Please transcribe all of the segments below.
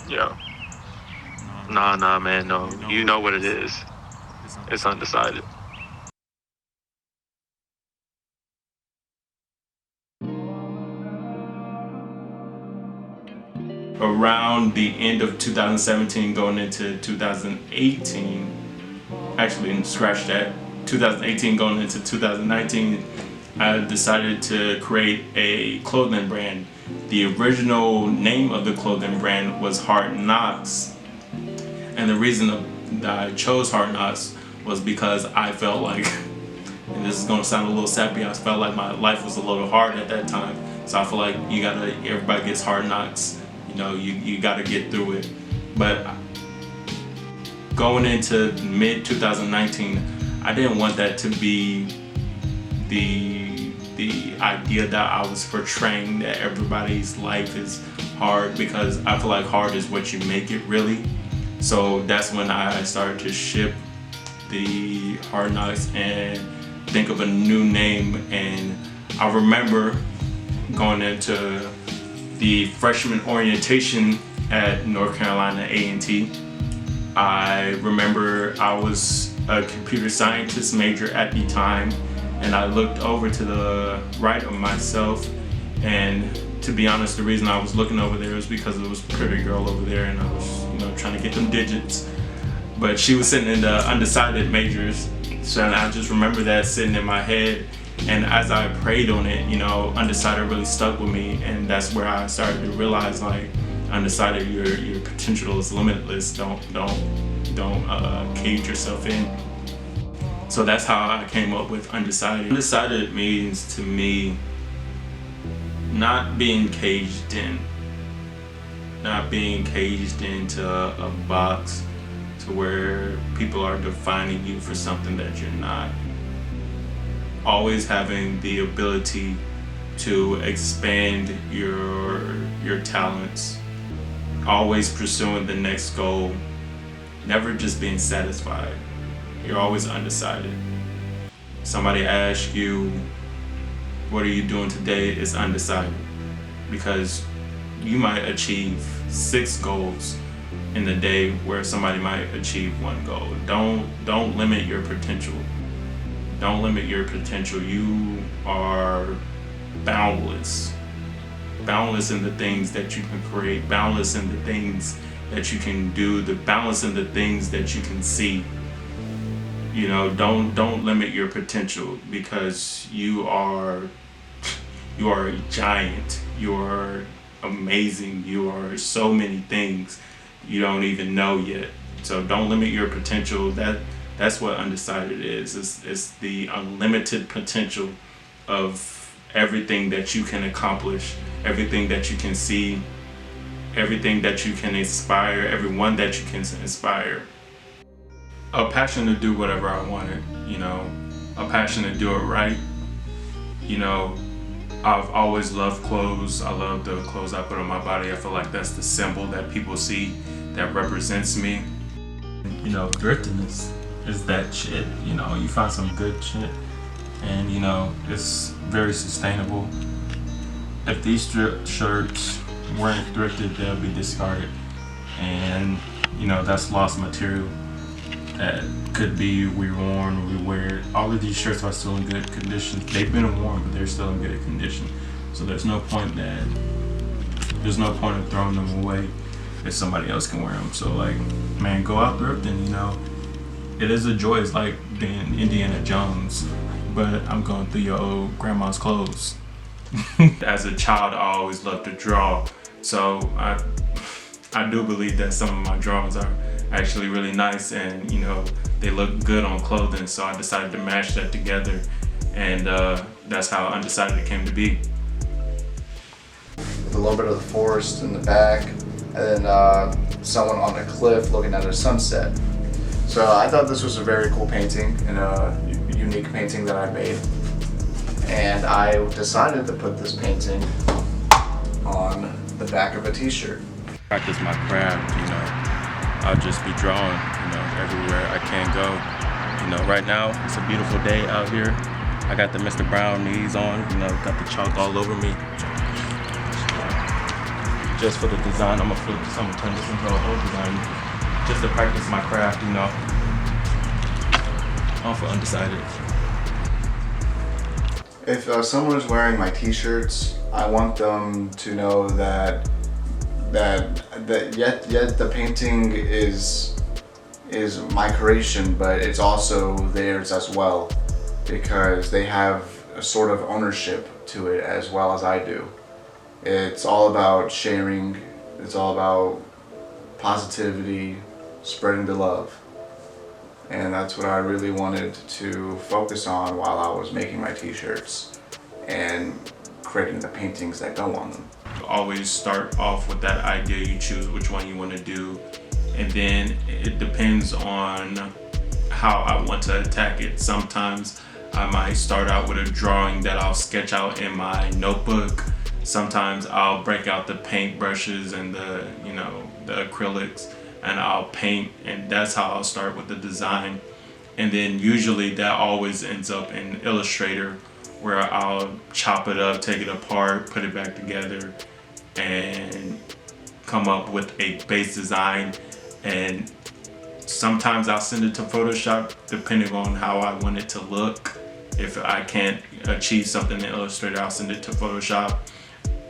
Yeah. No, Nah, man, no. you know You what know it what it is. is. It's It's undecided. undecided. Around the end of 2017, going into 2018, actually, scratch that. 2018 going into 2019, I decided to create a clothing brand. The original name of the clothing brand was Hard Knocks, and the reason that I chose Hard Knocks was because I felt like, and this is gonna sound a little sappy, I felt like my life was a little hard at that time. So I feel like everybody gets hard knocks. You gotta get through it. But going into mid 2019, I didn't want that to be the idea that I was portraying, that everybody's life is hard, because I feel like hard is what you make it, really. So that's when I started to ship the Hard Knocks and think of a new name. And I remember going into the freshman orientation at North Carolina A&T. I remember I was a computer scientist major at the time, and I looked over to the right of myself, and to be honest, the reason I was looking over there was because there was a pretty girl over there, and I was, trying to get them digits. But she was sitting in the undecided majors, so I just remember that sitting in my head. And as I prayed on it, undecided really stuck with me, and that's where I started to realize, like, undecided, your potential is limitless. Don't cage yourself in. So that's how I came up with undecided. Undecided means to me not being caged in, not being caged into a box to where people are defining you for something that you're not. Always having the ability to expand your talents, always pursuing the next goal, never just being satisfied. You're always undecided. Somebody asks you, what are you doing today? It's undecided, because you might achieve 6 goals in a day where somebody might achieve 1 goal. Don't limit your potential. Don't limit your potential. You are boundless. Boundless in the things that you can create, boundless in the things that you can do, the boundless in the things that you can see. Don't limit your potential, because you are a giant. You are amazing. You are so many things you don't even know yet. So don't limit your potential. That's what undecided is. It's the unlimited potential of everything that you can accomplish, everything that you can see, everything that you can inspire, everyone that you can inspire. A passion to do whatever I wanted, a passion to do it right. I've always loved clothes. I love the clothes I put on my body. I feel like that's the symbol that people see that represents me. Thrifting is that shit. You find some good shit, and it's very sustainable. If these shirts weren't thrifted, they'll be discarded, and that's lost material that could be reworn, rewear. All of these shirts are still in good condition. They've been worn, but they're still in good condition. So there's no point of throwing them away if somebody else can wear them. So, like, man, go out thrifting. It is a joy. It's like being Indiana Jones, but I'm going through your old grandma's clothes. As a child, I always loved to draw, so I do believe that some of my drawings are actually really nice, and they look good on clothing. So I decided to mash that together, and that's how Undecided came to be. With a little bit of the forest in the back, and then someone on a cliff looking at a sunset. So I thought this was a very cool painting and a unique painting that I made. And I decided to put this painting on the back of a t-shirt. Practice my craft, I'll just be drawing, everywhere I can go. Right now, it's a beautiful day out here. I got the Mr. Brown knees on, got the chalk all over me. just for the design. I'm gonna turn this into a whole design just to practice my craft, you know. I'm for Undecided. If someone is wearing my t-shirts, I want them to know that yet the painting is my creation, but it's also theirs as well, because they have a sort of ownership to it as well as I do. It's all about sharing, it's all about positivity, spreading the love. And that's what I really wanted to focus on while I was making my t-shirts and creating the paintings that go on them. Always start off with that idea. You choose which one you want to do, and then it depends on how I want to attack it. Sometimes I might start out with a drawing that I'll sketch out in my notebook. Sometimes I'll break out the paint brushes and the acrylics, and I'll paint, and that's how I'll start with the design. And then usually that always ends up in Illustrator, where I'll chop it up, take it apart, put it back together, and come up with a base design. And sometimes I'll send it to Photoshop depending on how I want it to look. If I can't achieve something in Illustrator, I'll send it to Photoshop.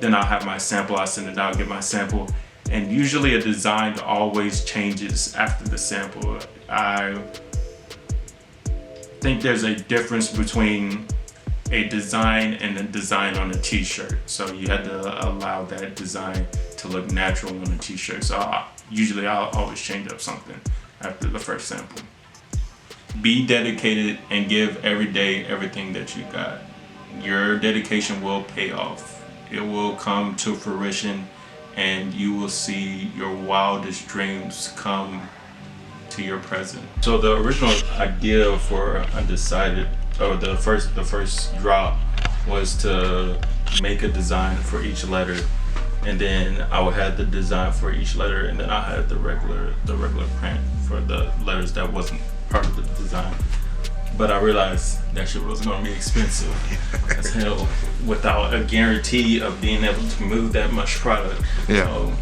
Then I'll have my sample, I'll send it out, get my sample. And usually a design always changes after the sample. I think there's a difference between a design and a design on a t-shirt. So you had to allow that design to look natural on a t-shirt. So I'll always change up something after the first sample. Be dedicated and give every day everything that you got. Your dedication will pay off. It will come to fruition, and you will see your wildest dreams come to your present. So the original idea for Undecided, or the first drop, was to make a design for each letter, and then I would have the design for each letter, and then I had the regular print for the letters that wasn't part of the design. But I realized that shit was gonna be expensive as hell without a guarantee of being able to move that much product. Yeah. So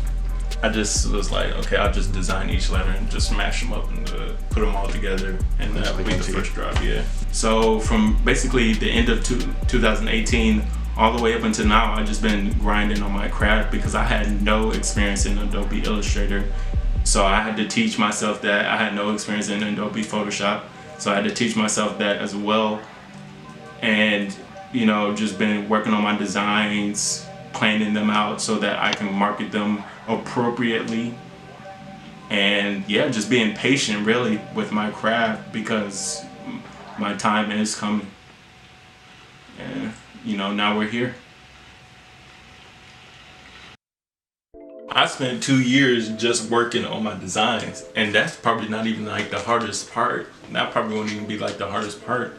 I just was like, okay, I'll just design each letter and just smash them up and put them all together, and that would be the first drop, yeah. So from basically the end of 2018 all the way up until now, I've just been grinding on my craft because I had no experience in Adobe Illustrator. So I had to teach myself that. I had no experience in Adobe Photoshop. So I had to teach myself that as well. And, just been working on my designs, planning them out so that I can market them appropriately. And yeah, just being patient really with my craft because my time is coming. And, now we're here. I spent 2 years just working on my designs, and that's probably not even like the hardest part. That probably won't even be like the hardest part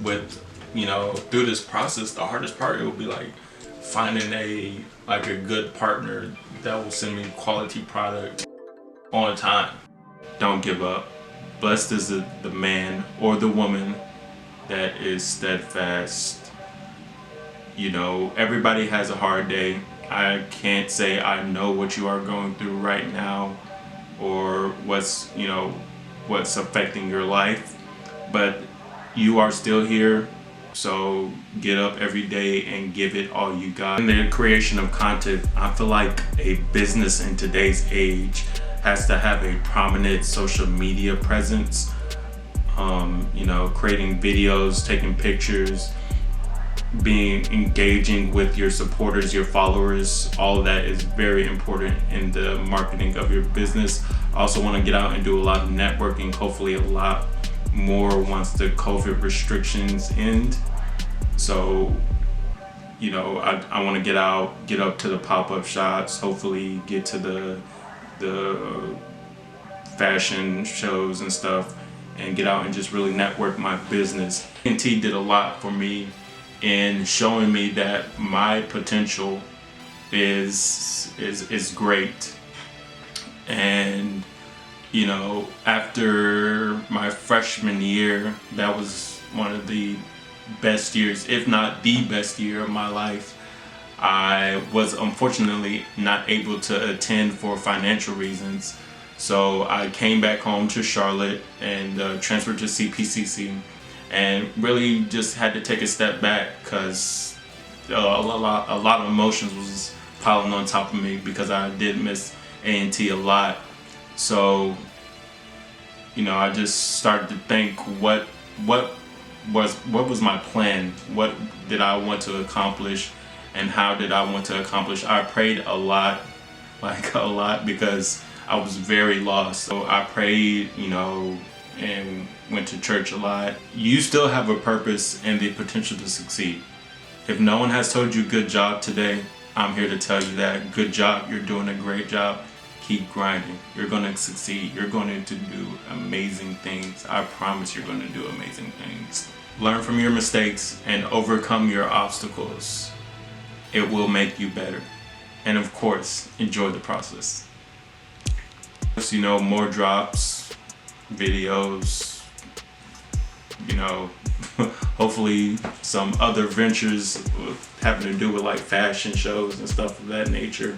with, through this process. The hardest part, it will be like finding a good partner that will send me quality product on time. Don't give up. Blessed is the man or the woman that is steadfast. Everybody has a hard day. I can't say I know what you are going through right now or what's affecting your life, but you are still here. So get up every day and give it all you got. In the creation of content, I feel like a business in today's age has to have a prominent social media presence. Creating videos, taking pictures, engaging with your supporters, your followers, all of that is very important in the marketing of your business. I also want to get out and do a lot of networking, hopefully a lot more once the COVID restrictions end. So, I want to get up to the pop-up shops, hopefully get to the fashion shows and stuff, and get out and just really network my business. NT did a lot for me in showing me that my potential is great. And after my freshman year, that was one of the best years, if not the best year of my life. I was unfortunately not able to attend for financial reasons. So I came back home to Charlotte and transferred to CPCC, and really just had to take a step back because a lot of emotions was piling on top of me because I did miss A&T a lot. So, I just started to think what was my plan? What did I want to accomplish, and how did I want to accomplish? I prayed a lot, like a lot, because I was very lost. So I prayed, and went to church a lot. You still have a purpose and the potential to succeed. If no one has told you good job today, I'm here to tell you that good job. You're doing a great job. Keep grinding. You're going to succeed. You're going to do amazing things. I promise you're going to do amazing things. Learn from your mistakes and overcome your obstacles. It will make you better. And of course, enjoy the process. More drops, videos, hopefully some other ventures having to do with like fashion shows and stuff of that nature.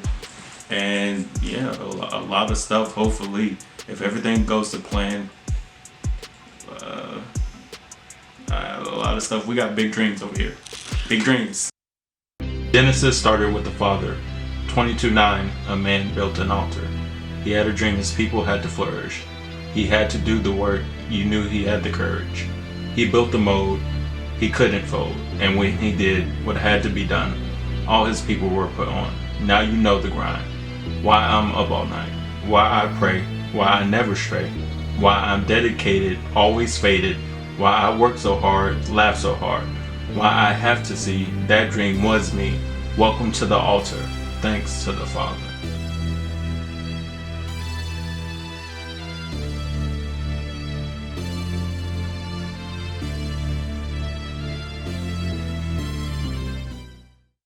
And yeah, a lot of stuff, hopefully, if everything goes to plan. A lot of stuff. We got big dreams over here. Big dreams. Genesis started with the Father. 22:9, a man built an altar. He had a dream his people had to flourish. He had to do the work. You knew he had the courage. He built the mold. He couldn't fold. And when he did what had to be done, all his people were put on. Now you know the grind. Why I'm up all night. Why I pray. Why I never stray. Why I'm dedicated, always faded. Why I work so hard, laugh so hard. Why I have to see that dream was me. Welcome to the altar. Thanks to the Father.